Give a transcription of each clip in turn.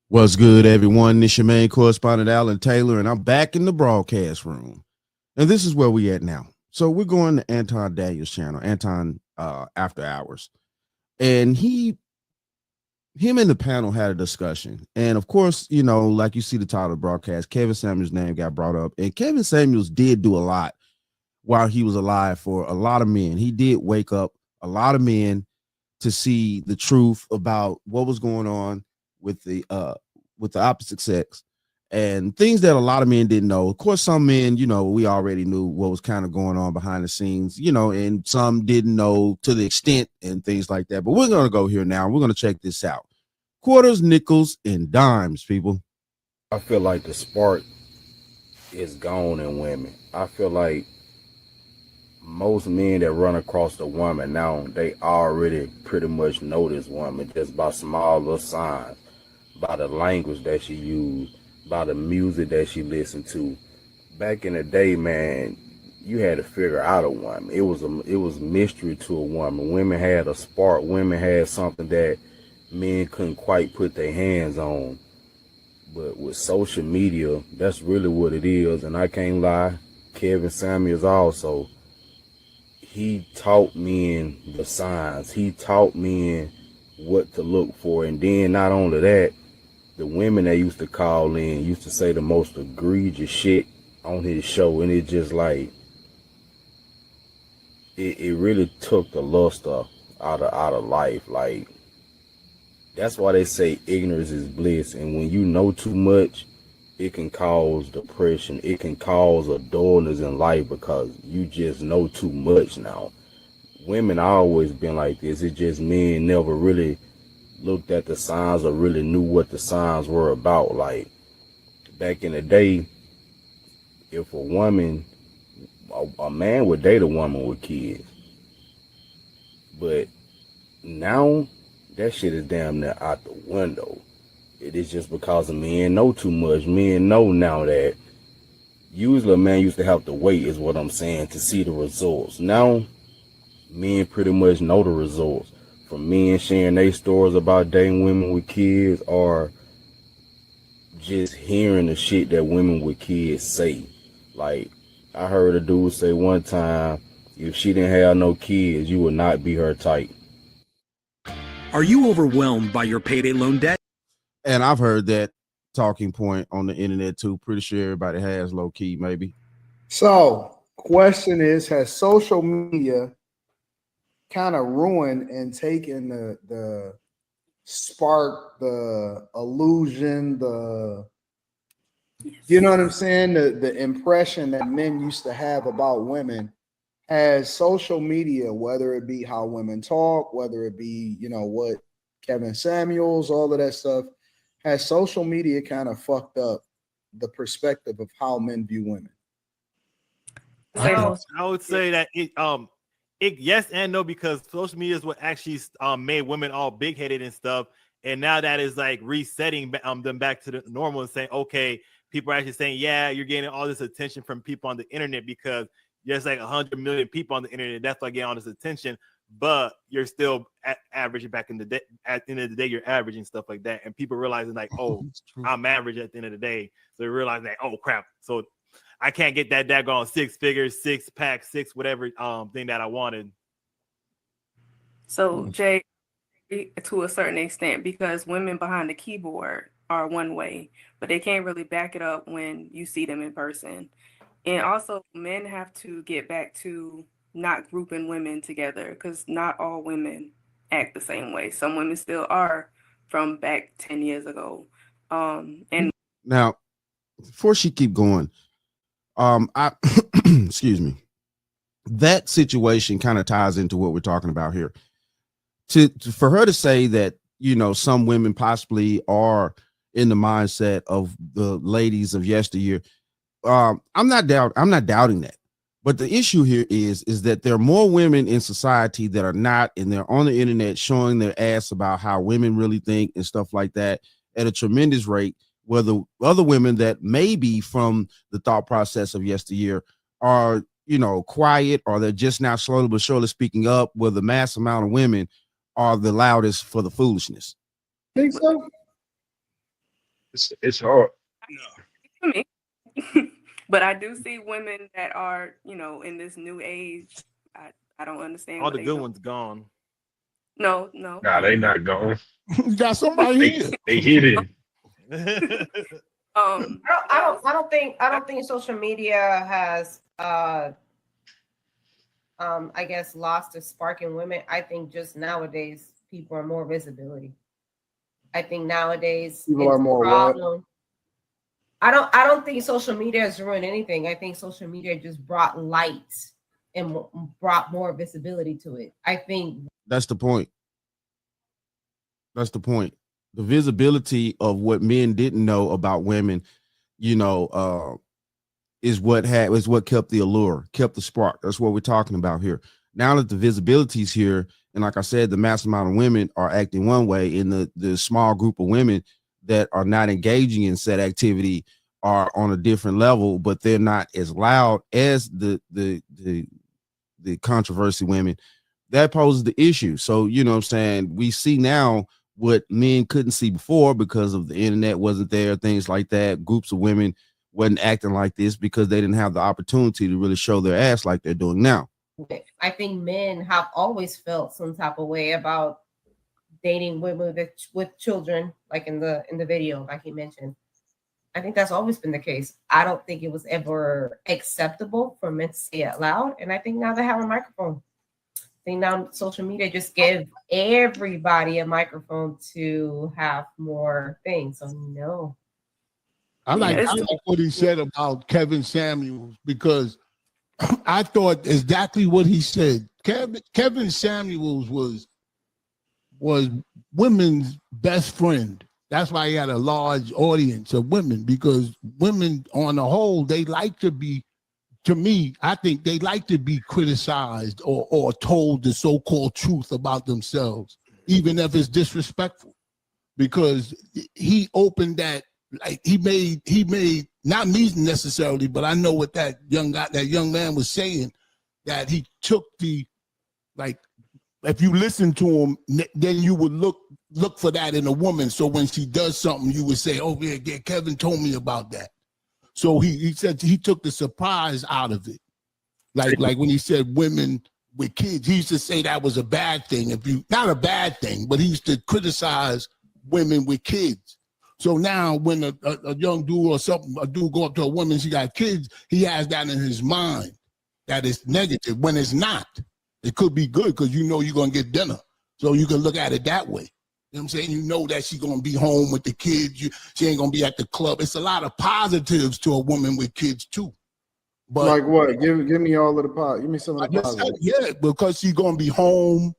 What's good, everyone? This your main correspondent, Alan Taylor, and I'm back in the broadcast room. And this is where we at now. So we're going to Anton Daniels' channel, Anton After Hours. And him and the panel had a discussion. And of course, like you see the title of the broadcast, Kevin Samuels' name got brought up. And Kevin Samuels did do a lot while he was alive for a lot of men. He did wake up a lot of men to see the truth about what was going on with the opposite sex and things that a lot of men didn't know. Of course, some men, we already knew what was kind of going on behind the scenes, and some didn't know to the extent and things like that. But we're going to go here now. We're going to check this out. Quarters, nickels, and dimes, people. I feel like the spark is gone in women. I feel like most men that run across a woman now, they already pretty much know this woman just by small little signs, by the language that she used, by the music that she listened to. Back in the day, man, you had to figure out a woman. It was mystery to a woman. Women had a spark. Women had something that men couldn't quite put their hands on. But with social media, that's really what it is. And I can't lie, Kevin Samuels also, he taught men the signs. He taught men what to look for. And then not only that, the women that used to call in used to say the most egregious shit on his show. And it just like, it really took the luster out of life. Like, that's why they say ignorance is bliss. And when you know too much, it can cause depression. It can cause a dullness in life because you just know too much now. Women always been like this. It's just men never really looked at the signs or really knew what the signs were about. Like back in the day, if a woman, a man would date a woman with kids. But now that shit is damn near out the window. It is just because the men know too much. Men know now that usually a man used to have to wait, is what I'm saying, to see the results. Now, men pretty much know the results. From men sharing their stories about dating women with kids or just hearing the shit that women with kids say. Like, I heard a dude say one time, if she didn't have no kids, you would not be her type. Are you overwhelmed by your payday loan debt? And I've heard that talking point on the internet too. Pretty sure everybody has, low key, maybe. So, question is, has social media kind of ruined and taken the spark, the illusion, you know what I'm saying? The impression that men used to have about women, has social media, whether it be how women talk, whether it be, what Kevin Samuels, all of that stuff, has social media kind of fucked up the perspective of how men view women? I would say that it yes and no, because social media is what actually made women all big headed and stuff, and now that is like resetting them back to the normal and saying, okay, people are actually saying, yeah, you're getting all this attention from people on the internet because there's like 100 million people on the internet. That's why getting all this attention, but you're still averaging back in the day. At the end of the day, you're averaging stuff like that, and people realizing like, oh, I'm average at the end of the day. So they realize that, oh crap, so I can't get that daggone 6 figures, 6-pack, six whatever thing that I wanted. So Jay, to a certain extent, because women behind the keyboard are one way, but they can't really back it up when you see them in person. And also, men have to get back to not grouping women together, because not all women act the same way. Some women still are from back 10 years ago. And Now, before she keep going, I excuse me, that situation kind of ties into what we're talking about here. For her to say that, some women possibly are in the mindset of the ladies of yesteryear, I'm not doubting that. But the issue here is that there are more women in society that are not, and they're on the internet showing their ass about how women really think and stuff like that at a tremendous rate, where the other women that may be from the thought process of yesteryear are, quiet, or they're just now slowly but surely speaking up, where the mass amount of women are the loudest for the foolishness. Think so? it's hard. Me. But I do see women that are, in this new age. I don't understand All what the they good do. ones gone. No. Nah, they not gone. You got somebody They here. they hit it. I don't think social media has I guess lost the spark in women. I think just nowadays people are more visibility. I think nowadays People are more what? I don't think social media has ruined anything. I think social media just brought light and brought more visibility to it. I think That's the point. That's the point. The visibility of what men didn't know about women, is what kept the allure, kept the spark. That's what we're talking about here. Now that the visibility's here, and like I said, the mass amount of women are acting one way, and the small group of women that are not engaging in said activity are on a different level, but they're not as loud as the controversy women. That poses the issue. So, you know what I'm saying? We see now what men couldn't see before because of the internet wasn't there, things like that. Groups of women wasn't acting like this because they didn't have the opportunity to really show their ass like they're doing now. I think men have always felt some type of way about dating women with children, like in the video, like he mentioned. I think that's always been the case. I don't think it was ever acceptable for men to say it loud. And I think now they have a microphone. I think now social media just give everybody a microphone to have more things. So no. I like what he said about Kevin Samuels, because I thought exactly what he said. Kevin Samuels was women's best friend. That's why he had a large audience of women, because women on the whole, they like to be, to me, I think they like to be criticized or told the so-called truth about themselves, even if it's disrespectful, because he opened that, like he made not me necessarily, but I know what that young man was saying, that he took the, like, if you listen to him, then you would look for that in a woman. So when she does something, you would say, oh yeah, Kevin told me about that. So he said he took the surprise out of it. Like when he said women with kids, he used to say that was a bad thing. Not a bad thing, but he used to criticize women with kids. So now when a young dude or a dude go up to a woman, she got kids, he has that in his mind that it's negative, when it's not. It could be good because you're going to get dinner. So you can look at it that way. You know what I'm saying? You know that she's going to be home with the kids. She ain't going to be at the club. It's a lot of positives to a woman with kids too. But like what? Give me all of the give me some of the positives. Yeah, because she's going to be home.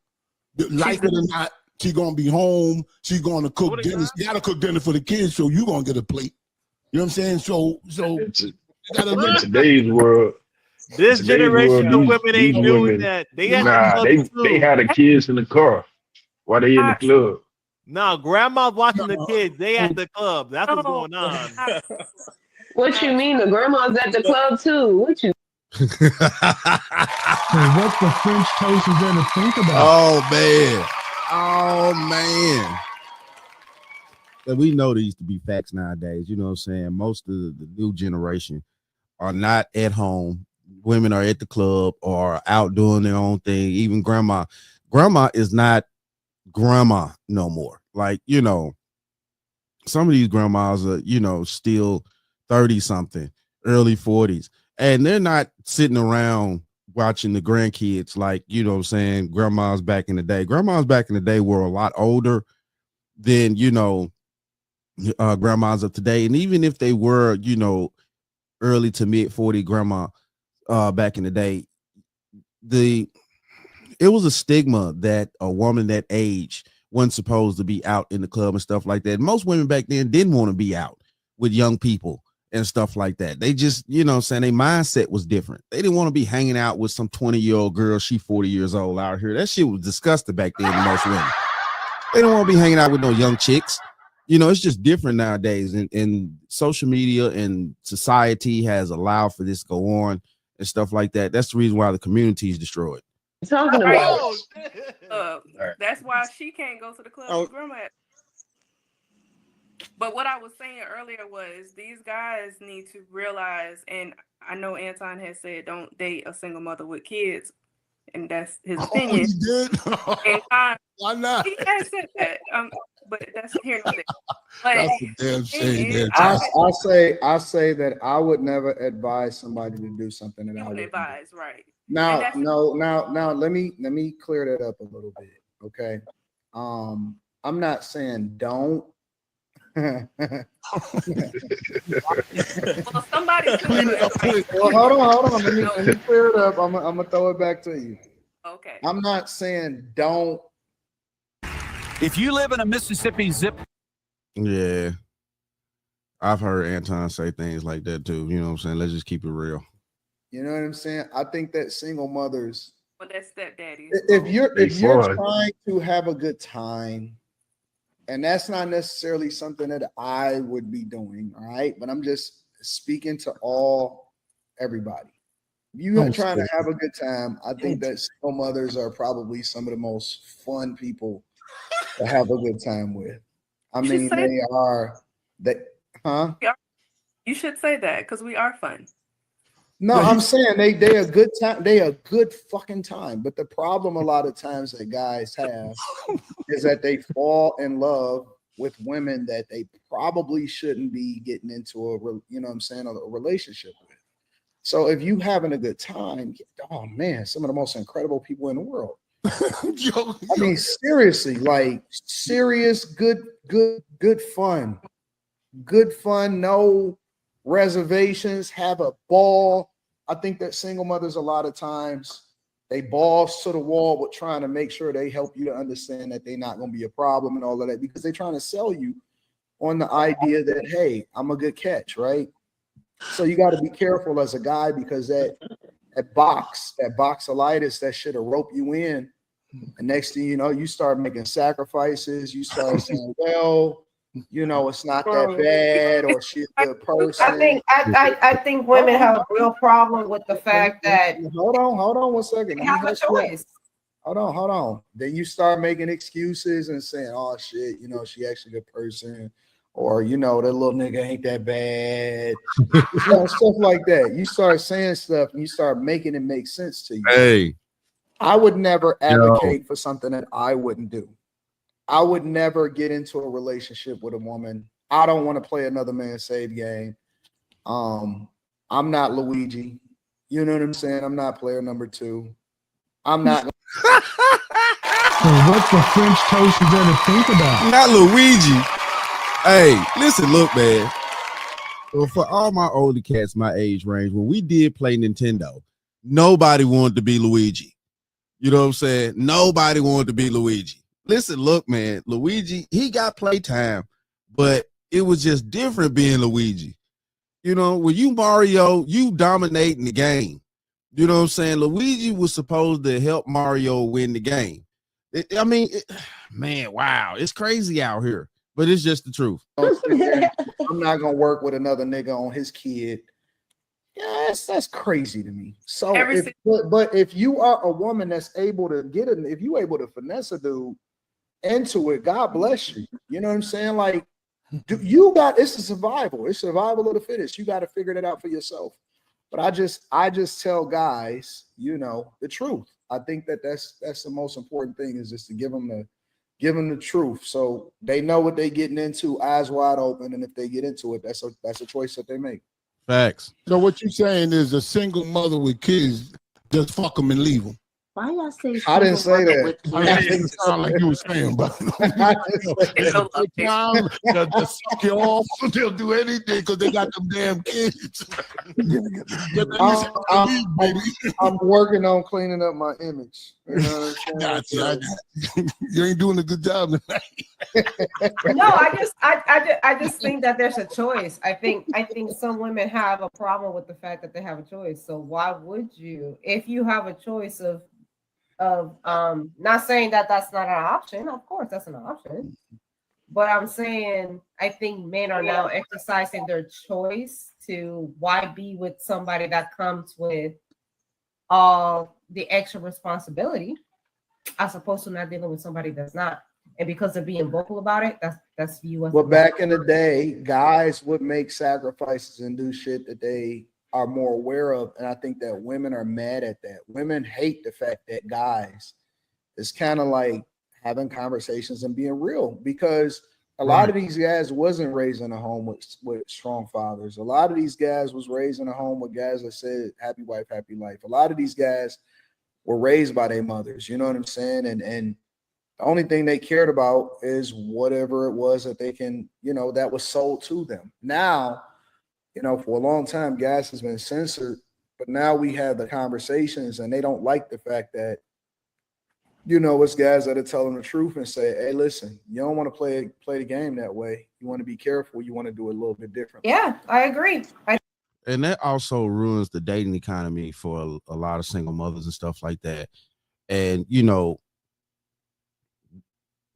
Like it or not, she's going to be home. She's going to cook dinner. You got to cook dinner for the kids, so you're going to get a plate. You know what I'm saying? So in today's world, this generation of women ain't doing that. They had the kids in the car while they in the club. No, grandma's watching the kids. They at the club. That's what's going on. What you mean? The grandma's at the club too. What you? So what the French toast is there to think about? Oh man. But we know these to be facts nowadays. You know what I'm saying? Most of the new generation are not at home. Women are at the club or out doing their own thing. Even grandma is not grandma no more. Like, some of these grandmas are, still 30 something, early 40s, and they're not sitting around watching the grandkids like, you know what I'm saying, grandmas back in the day. Grandmas back in the day were a lot older than, grandmas of today. And even if they were, early to mid 40 grandma back in the day, it was a stigma that a woman that age wasn't supposed to be out in the club and stuff like that. Most women back then didn't want to be out with young people and stuff like that. They just, their mindset was different. They didn't want to be hanging out with some 20-year-old girl. She 40 years old out here. That shit was disgusting back then to most women. They don't want to be hanging out with no young chicks. It's just different nowadays. And social media and society has allowed for this to go on and stuff like that. That's the reason why the community is destroyed. Talking about that's why she can't go to the club with grandma. But what I was saying earlier was these guys need to realize, and I know Anton has said don't date a single mother with kids, and that's his opinion. He did? And Why not? he has said that. But that's here nor there. But That's a damn shame. is, I say that I would never advise somebody to do something that I would advise, right? Now, let me clear that up a little bit, okay? I'm not saying don't. Well, somebody Clean it up, please. Well, hold on. Let me clear it up. I'm gonna throw it back to you. Okay. I'm not saying don't. If you live in a Mississippi zip. Yeah. I've heard Anton say things like that too. You know what I'm saying? Let's just keep it real. You know what I'm saying? I think that single mothers, well, that's stepdaddy. if you're trying to have a good time, and that's not necessarily something that I would be doing, all right? But I'm just speaking to everybody. If you're trying to have a good time, I think that single mothers are probably some of the most fun people to have a good time with. I mean, they are. You should say that because we are fun. No, I'm saying they a good time. They a good fucking time. But the problem a lot of times that guys have is that they fall in love with women that they probably shouldn't be getting into a relationship with. So if you having a good time, oh man, some of the most incredible people in the world. I mean, seriously, like serious, good fun. Good fun, no reservations, have a ball. I think that single mothers a lot of times they balls to the wall with trying to make sure they help you to understand that they're not going to be a problem and all of that because they're trying to sell you on the idea that, hey, I'm a good catch, right? So you got to be careful as a guy because that boxolitis, that should have rope you in. And next thing you know, you start making sacrifices. You start saying, well, it's not that bad, or she's a good person. I think women have a real problem with the fact that hold on 1 second. They have a choice. Hold on. Then you start making excuses and saying, oh shit, she actually a good person, or that little nigga ain't that bad. Stuff like that. You start saying stuff and you start making it make sense to you. Hey, I would never advocate for something that I wouldn't do. I would never get into a relationship with a woman. I don't want to play another man's save game. I'm not Luigi. You know what I'm saying? I'm not player number 2. I'm not. So what's the French toast you better think about? Not Luigi. Hey, listen, look, man. Well, for all my older cats, my age range, when we did play Nintendo, nobody wanted to be Luigi. You know what I'm saying? Nobody wanted to be Luigi. Listen, look, man, Luigi, he got playtime, but it was just different being Luigi. When you Mario, you dominating the game. You know what I'm saying? Luigi was supposed to help Mario win the game. Man, wow, it's crazy out here, but it's just the truth. I'm not gonna work with another nigga on his kid. Yeah, that's crazy to me. So, but if you are a woman that's able to if you able to finesse a dude into it, God bless you. You know what I'm saying? Like, it's a survival. It's survival of the fittest. You got to figure that out for yourself. But I just tell guys, the truth. I think that's the most important thing is just to give them the truth, so they know what they're getting into, eyes wide open. And if they get into it, that's a choice that they make. Facts. So what you're saying is a single mother with kids, just fuck them and leave them. Why y'all say? I didn't say that. I didn't sound like you were saying, but they'll suck you off. They'll do anything because they got them damn kids. I'm working on cleaning up my image. You know what I'm saying? You ain't doing a good job tonight. No, I just think that there's a choice. I think some women have a problem with the fact that they have a choice. So why would you, if you have a choice of not saying that that's not an option? Of course, that's an option. But I'm saying I think men are now exercising their choice to why be with somebody that comes with all the extra responsibility, as opposed to not dealing with somebody that's not. and because of being vocal about it, that's you. Well, back in the day, guys would make sacrifices and do shit that they are more aware of, and I think that women are mad at that. Women hate the fact that guys is kind of like having conversations and being real, because a lot of these guys wasn't raised in a home with strong fathers. A lot of these guys was raised in a home with guys that said happy wife, happy life. A lot of these guys were raised by their mothers, you know what I'm saying? And the only thing they cared about is whatever it was that they can, that was sold to them. Now, for a long time, gas has been censored, but now we have the conversations, and they don't like the fact that, it's guys that are telling the truth and say, hey, listen, you don't want to play the game that way. You want to be careful. You want to do it a little bit different. Yeah, I agree. And that also ruins the dating economy for a lot of single mothers and stuff like that. And,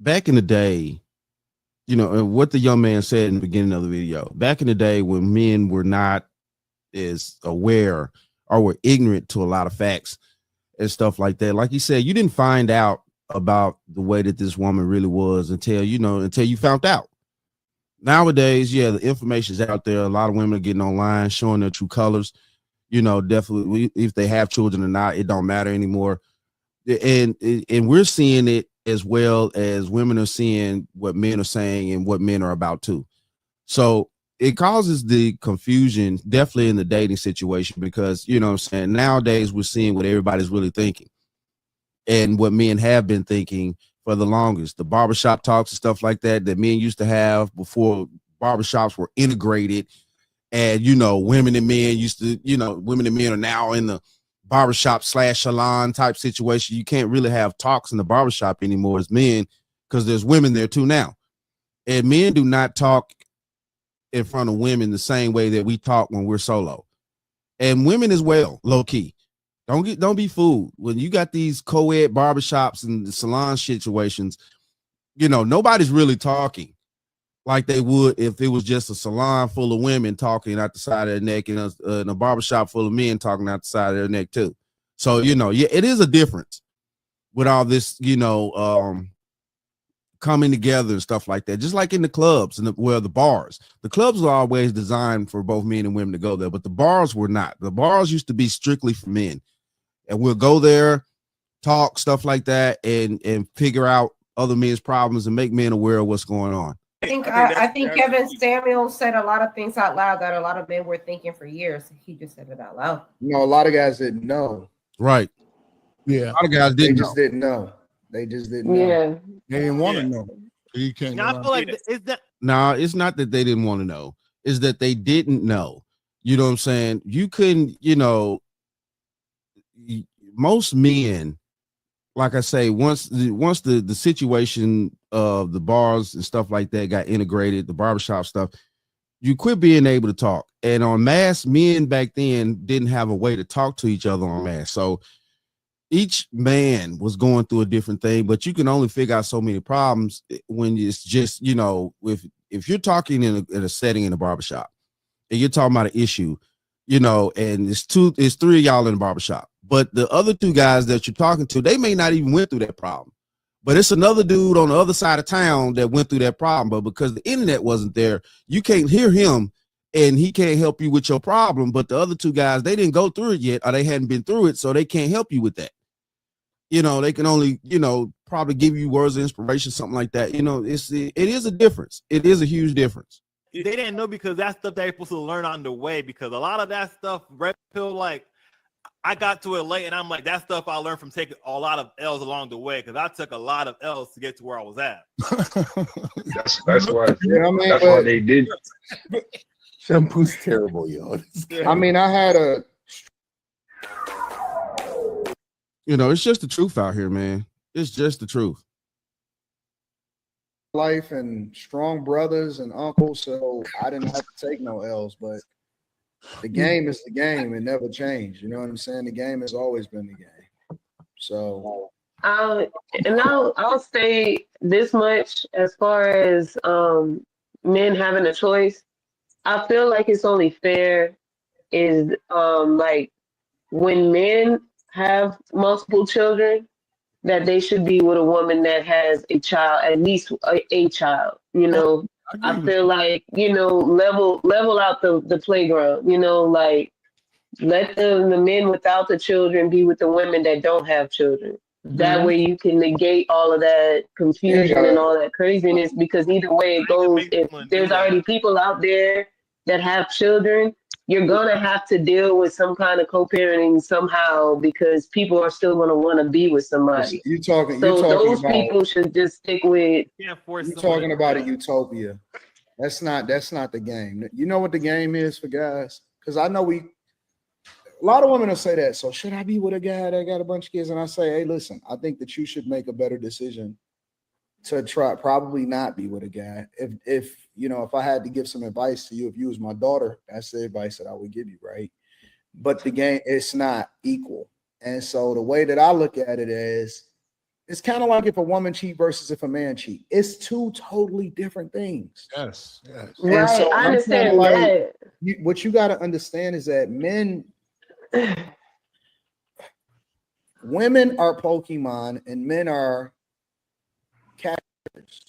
back in the day, and what the young man said in the beginning of the video, back in the day when men were not as aware or were ignorant to a lot of facts and stuff like that, like he said, you didn't find out about the way that this woman really was until you found out. Nowadays, yeah, the information's out there. A lot of women are getting online, showing their true colors. Definitely, if they have children or not, it don't matter anymore. And we're seeing it as well as women are seeing what men are saying and what men are about too. So it causes the confusion definitely in the dating situation, because, what I'm saying, nowadays we're seeing what everybody's really thinking and what men have been thinking for the longest. The barbershop talks and stuff like that men used to have before barbershops were integrated. And, women and men used to, women and men are now in the barbershop / salon type situation. You can't really have talks in the barbershop anymore as men, because there's women there too now. And men do not talk in front of women the same way that we talk when we're solo. And women as well, low key. Don't be fooled. When you got these co-ed barbershops and the salon situations, nobody's really talking like they would if it was just a salon full of women talking out the side of their neck and a barbershop full of men talking out the side of their neck too. So, yeah, it is a difference with all this, coming together and stuff like that. Just like in the clubs and the bars. The clubs were always designed for both men and women to go there, but the bars were not. The bars used to be strictly for men. And we'll go there, talk, stuff like that, and figure out other men's problems and make men aware of what's going on. I think Kevin Samuels said a lot of things out loud that a lot of men were thinking for years. He just said it out loud. A lot of guys didn't know. Right. Yeah. A lot of guys didn't. They just didn't know. They just didn't know. Yeah. They didn't want to know. He came. I feel like it's not that they didn't want to know. It's that they didn't know. You know what I'm saying? You couldn't, most men, like I say, once the situation of the bars and stuff like that got integrated, the barbershop stuff, you quit being able to talk. And on mass, men back then didn't have a way to talk to each other on mass. So each man was going through a different thing, but you can only figure out so many problems when it's just, if you're talking in a setting in a barbershop and you're talking about an issue, and it's three of y'all in the barbershop, but the other two guys that you're talking to, they may not even went through that problem, but it's another dude on the other side of town that went through that problem. But because the internet wasn't there, you can't hear him and he can't help you with your problem. But the other two guys, they didn't go through it yet, or they hadn't been through it, so they can't help you with that. They can only, probably give you words of inspiration, something like that. It is a difference. It is a huge difference. They didn't know, because that's stuff they're supposed to learn on the way, because a lot of that stuff, red pill, like, I got to it late, and I'm like, that stuff I learned from taking a lot of L's along the way, because I took a lot of L's to get to where I was at. That's why. That's why they did. Shampoo's terrible, yo. I had it's just the truth out here, man. It's just the truth. Life and strong brothers and uncles, so I didn't have to take no L's, but the game is the game. It never changed. You know what I'm saying? The game has always been the game. So and I'll say this much as far as men having a choice. I feel like it's only fair is like when men have multiple children, that they should be with a woman that has a child, at least a child. You know, I feel like, you know, level out the playground. You know, like let the men without the children be with the women that don't have children. That way you can negate all of that confusion and all that craziness, because either way it goes, if there's already people out there that have children, you're gonna have to deal with some kind of co-parenting somehow, because people are still gonna want to be with somebody. You're talking those about, people should just stick with. You're talking about a utopia. That's not the game. You know what the game is for guys? Because I know a lot of women will say that. So should I be with a guy that got a bunch of kids? And I say, hey, listen, I think that you should make a better decision to probably not be with a guy. If you know, if I had to give some advice to you, if you was my daughter, that's the advice that I would give you, right? But the game, it's not equal. And so the way that I look at it is, it's kind of like if a woman cheat versus if a man cheat. It's two totally different things. Yes. Right, so I understand that. What you got to understand is that women are Pokemon and men are catchers.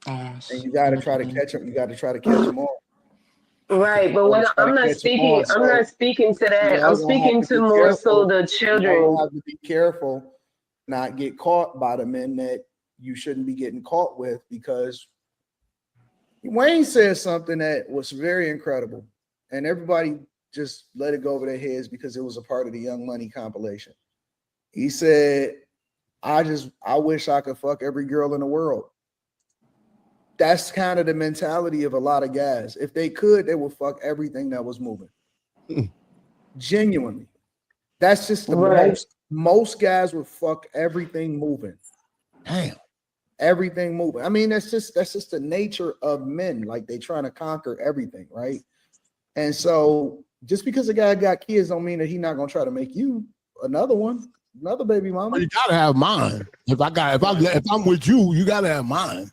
And you got to try to catch them. You got to try to catch them all. Right, but when I'm not speaking to that. I'm speaking to more so the children. You have to be careful not get caught by the men that you shouldn't be getting caught with, because Wayne said something that was very incredible, and everybody just let it go over their heads because it was a part of the Young Money compilation. He said, I wish I could fuck every girl in the world. That's kind of the mentality of a lot of guys. If they could, they would fuck everything that was moving. Genuinely. That's just the most guys would fuck everything moving. Damn. Everything moving. I mean, that's just the nature of men. Like, they trying to conquer everything, right? And so just because a guy got kids don't mean that he's not gonna try to make you another baby mama. Well, you gotta have mine. If I'm with you, you gotta have mine.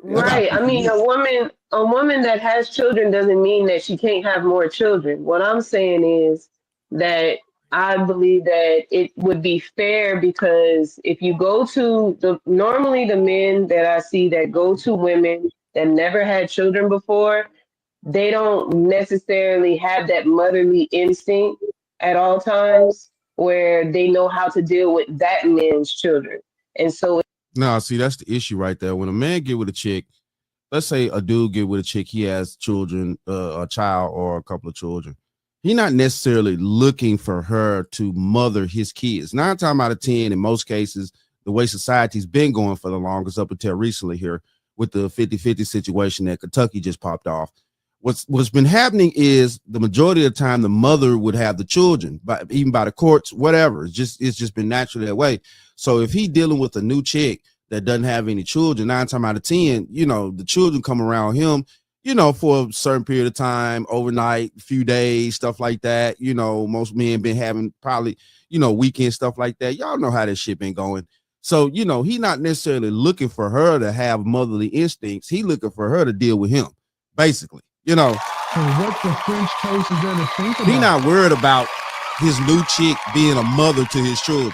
Right. I mean, a woman that has children doesn't mean that she can't have more children. What I'm saying is that I believe that it would be fair, because if you go to normally the men that I see that go to women that never had children before, they don't necessarily have that motherly instinct at all times where they know how to deal with that man's children. And so no, see, that's the issue right there. When a man get with a chick, let's say a dude get with a chick, he has children, a child or a couple of children. He's not necessarily looking for her to mother his kids. 9 times out of 10, in most cases, the way society's been going for the longest up until recently here with the 50-50 situation that Kentucky just popped off. What's been happening is the majority of the time the mother would have the children, even by the courts, whatever. It's just been naturally that way. So if he dealing with a new chick that doesn't have any children, 9 times out of 10, you know, the children come around him, you know, for a certain period of time, overnight, few days, stuff like that. You know, most men been having probably, you know, weekend stuff like that. Y'all know how this shit been going. So, you know, he not necessarily looking for her to have motherly instincts. He looking for her to deal with him, basically. You know, so what the French toast is going to think about? He not worried about his new chick being a mother to his children.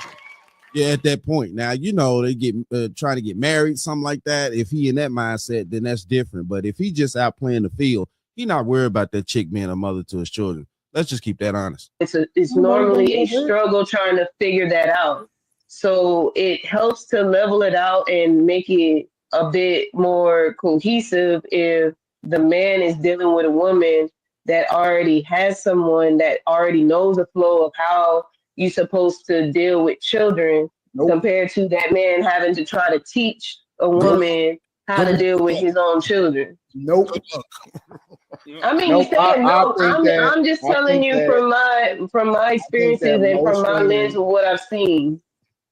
Yeah, at that point. Now, you know, they get trying to get married, something like that. If he in that mindset, then that's different. But if he just out playing the field, he not worried about that chick being a mother to his children. Let's just keep that honest. It's normally a struggle trying to figure that out. So it helps to level it out and make it a bit more cohesive if the man is dealing with a woman that already has someone that already knows the flow of how you're supposed to deal with children, compared to that man having to try to teach a woman how to deal with his own children. I mean, you said no. I'm just telling you from my experiences and from my lens of what I've seen.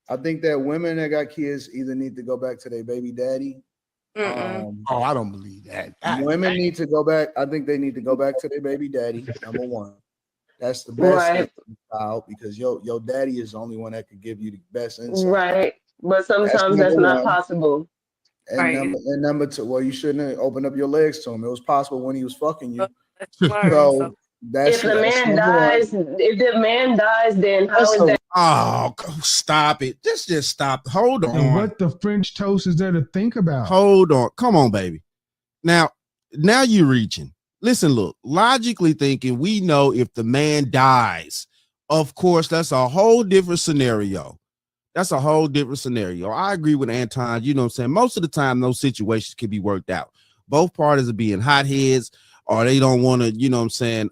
I think that women that got kids either need to go back to their baby daddy. I don't believe that. Women need to go back. I think they need to go back to their baby daddy. Number one, that's the best child, because your daddy is the only one that could give you the best insight. Right, but sometimes that's not possible. And number two, well, you shouldn't have opened up your legs to him. It was possible when he was fucking you. So If the man dies, then how is that? Oh, stop it. Just stop. Hold on. And what the French toast is there to think about? Hold on. Come on, baby. Now you're reaching. Listen, look, logically thinking, we know if the man dies, of course, that's a whole different scenario. That's a whole different scenario. I agree with Anton. You know what I'm saying? Most of the time, those situations can be worked out. Both parties are being hotheads, or they don't want to, you know what I'm saying,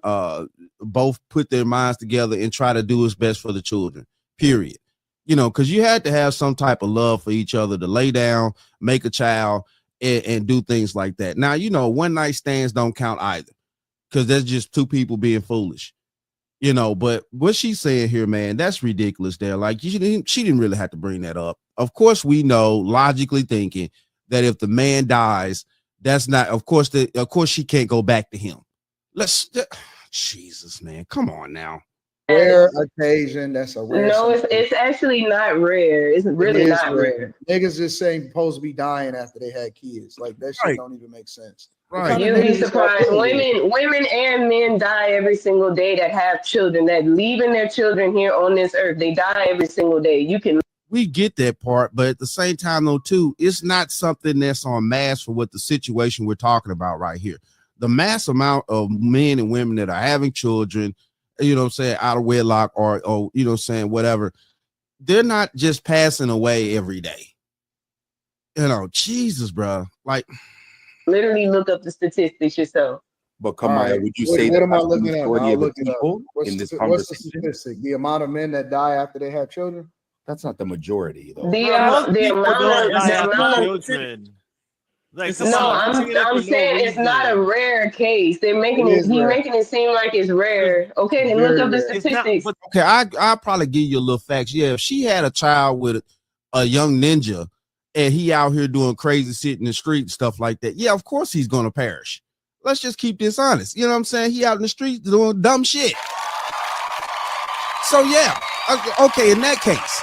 both put their minds together and try to do what's best for the children, period. You know, because you had to have some type of love for each other to lay down, make a child, and do things like that. Now, you know, one night stands don't count either, because that's just two people being foolish. You know, but what she's saying here, man, that's ridiculous there. Like, she didn't really have to bring that up. Of course, we know, logically thinking, that if the man dies, that's not, of course, she can't go back to him. Jesus, man, come on now. Rare occasion. That's a rare. No, it's actually not rare. It's really not rare. Niggas just saying supposed to be dying after they had kids. Like, that shit don't even make sense. Right. You'd be surprised. Women and men die every single day that have children, that leaving their children here on this earth. They die every single day. We get that part, but at the same time, though, too, it's not something that's on mass for what the situation we're talking about right here. The mass amount of men and women that are having children, you know what I'm saying, out of wedlock or you know what I'm saying, whatever, they're not just passing away every day. You know, Jesus, bro. Like, literally look up the statistics yourself. But Kamaya, would you say what that am I that's the looking at? majority I'll of the look it up. people in this What's the conversation? statistic? The amount of men that die after they have children? That's not the majority, though. The amount of children. Like, I'm saying it's not a rare case. They're making it. He's making it seem like it's rare. Okay, then look up the statistics. Okay, I'll probably give you a little facts. Yeah, if she had a child with a young ninja and he out here doing crazy shit in the street and stuff like that, yeah, of course he's gonna perish. Let's just keep this honest. You know what I'm saying? He out in the streets doing dumb shit. So yeah, okay, in that case,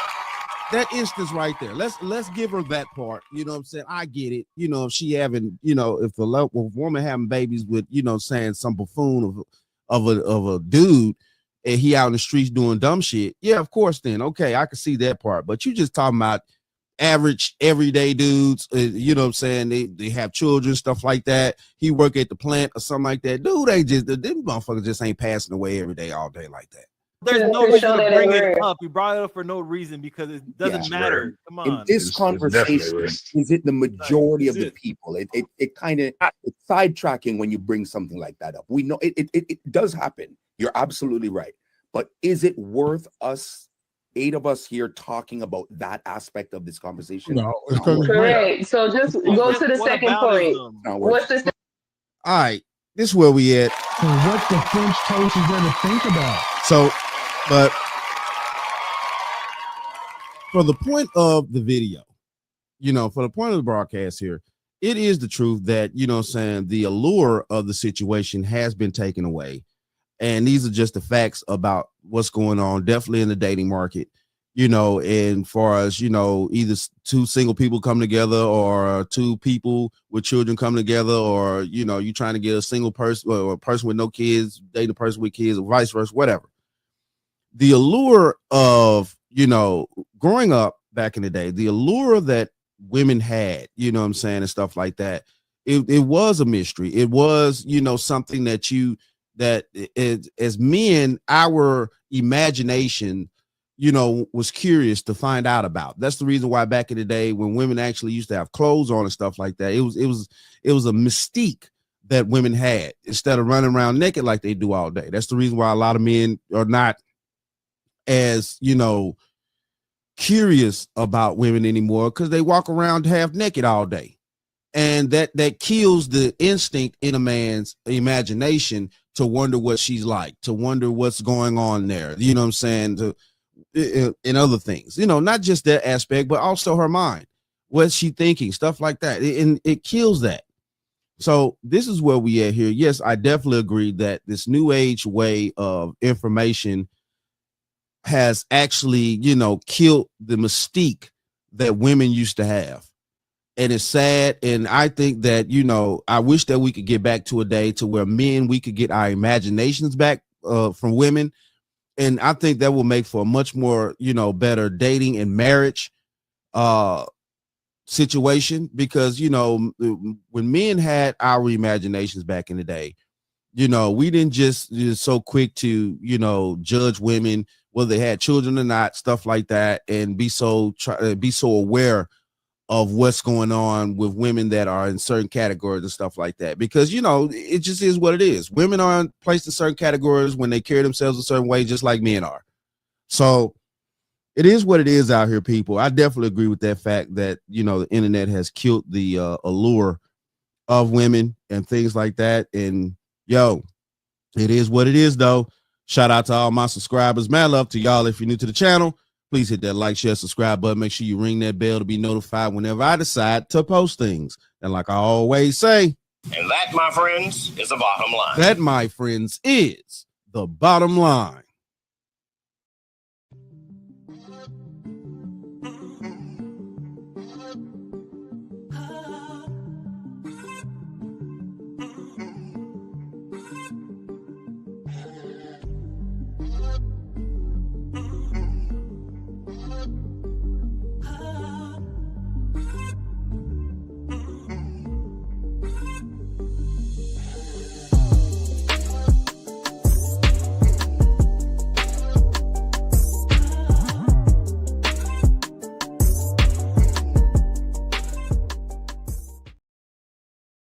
that instance right there, let's give her that part. You know what I'm saying? I get it. You know, if she having, you know, if the woman having babies with, you know, saying some buffoon of a dude, and he out in the streets doing dumb shit, yeah, of course, then okay, I can see that part. But you just talking about average everyday dudes, you know what I'm saying, they have children, stuff like that. He work at the plant or something like that. Dude, them motherfuckers just ain't passing away every day all day like that. There's no reason to bring it up. You brought it up for no reason because it doesn't matter. Right. Come on. In this conversation, is it the majority of the people? It kind of, it's sidetracking when you bring something like that up. We know it does happen. You're absolutely right. But is it worth us, 8 of us here, talking about that aspect of this conversation? No, it's correct. So just go to the second point. What's the? All right, this is where we at. So what the French toast is there to think about? So, but for the point of the video, you know, for the point of the broadcast here, it is the truth that, you know what I'm saying, the allure of the situation has been taken away. And these are just the facts about what's going on, definitely in the dating market, you know, and far as, you know, either 2 single people come together or 2 people with children come together, or, you know, you trying to get a single person or a person with no kids, dating a person with kids, or vice versa, whatever. The allure of, you know, growing up back in the day, the allure that women had, you know what I'm saying, and stuff like that, it was a mystery. It was, you know, something that as men, our imagination, you know, was curious to find out about. That's the reason why back in the day when women actually used to have clothes on and stuff like that, it was a mystique that women had instead of running around naked like they do all day. That's the reason why a lot of men are not as, you know, curious about women anymore, because they walk around half naked all day. And that kills the instinct in a man's imagination to wonder what she's like, to wonder what's going on there, you know what I'm saying, in other things, you know, not just that aspect, but also her mind, what's she thinking, stuff like that, and it kills that. So this is where we at here. Yes, I definitely agree that this new age way of information has actually, you know, killed the mystique that women used to have. and it's sad. And I think that, you know, I wish that we could get back to a day to where men, we could get our imaginations back from women. And I think that will make for a much more, you know, better dating and marriage situation, because, you know, when men had our imaginations back in the day, you know, we didn't just so quick to, you know, judge women, whether they had children or not, stuff like that, and be so aware of what's going on with women that are in certain categories and stuff like that. Because, you know, it just is what it is. Women are placed in certain categories when they carry themselves a certain way, just like men are. So it is what it is out here, people. I definitely agree with that fact that, you know, the internet has killed the allure of women and things like that. And yo, it is what it is, though. Shout out to all my subscribers. Mad love to y'all. If you're new to the channel, please hit that like, share, subscribe button. Make sure you ring that bell to be notified whenever I decide to post things. And like I always say, and that, my friends, is the bottom line. That, my friends, is the bottom line.